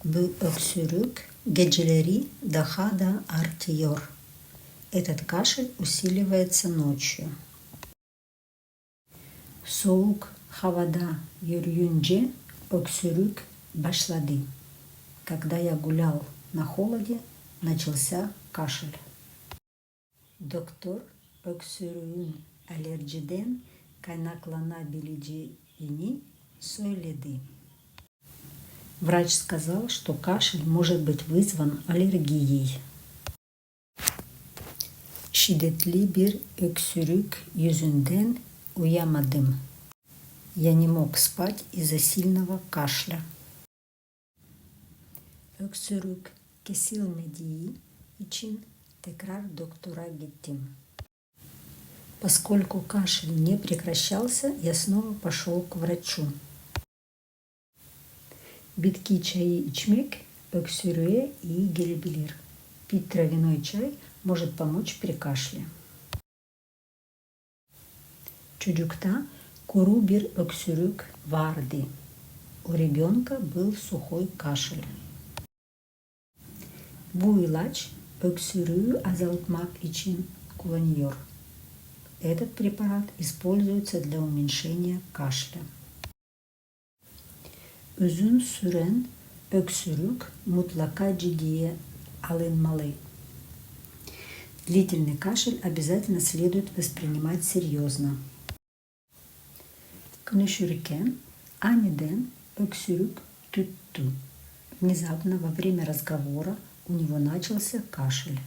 Bu öksürük geceleri daha da artıyor. Этот кашель усиливается ночью. Soğuk havada yürüyünce öksürük başladı. Когда я гулял на холоде, начался кашель. Doktor öksürüğün alerjiden kaynaklanabileceğini söyledi. Врач сказал, что кашель может быть вызван аллергией. Şiddetli bir öksürük yüzünden uyuyamadım. Я не мог спать из-за сильного кашля. Öksürük kesilmediği için tekrar doktora gittim. Поскольку кашель не прекращался, я снова пошел к врачу. Bitki çayı içmek öksürüğe iyi gelebilir. Пить травяной чай может помочь при кашле. Çocukta kuru bir öksürük vardı. У ребенка был сухой кашель. Bu ilaç öksürüğü azaltmak için kullanılıyor. Этот препарат используется для уменьшения кашля. Uzun süren öksürük mutlaka ciddiye alınmalı. Длительный кашель обязательно следует воспринимать серьезно. Konuşurken aniden öksürük tuttu. Внезапно во время разговора у него начался кашель.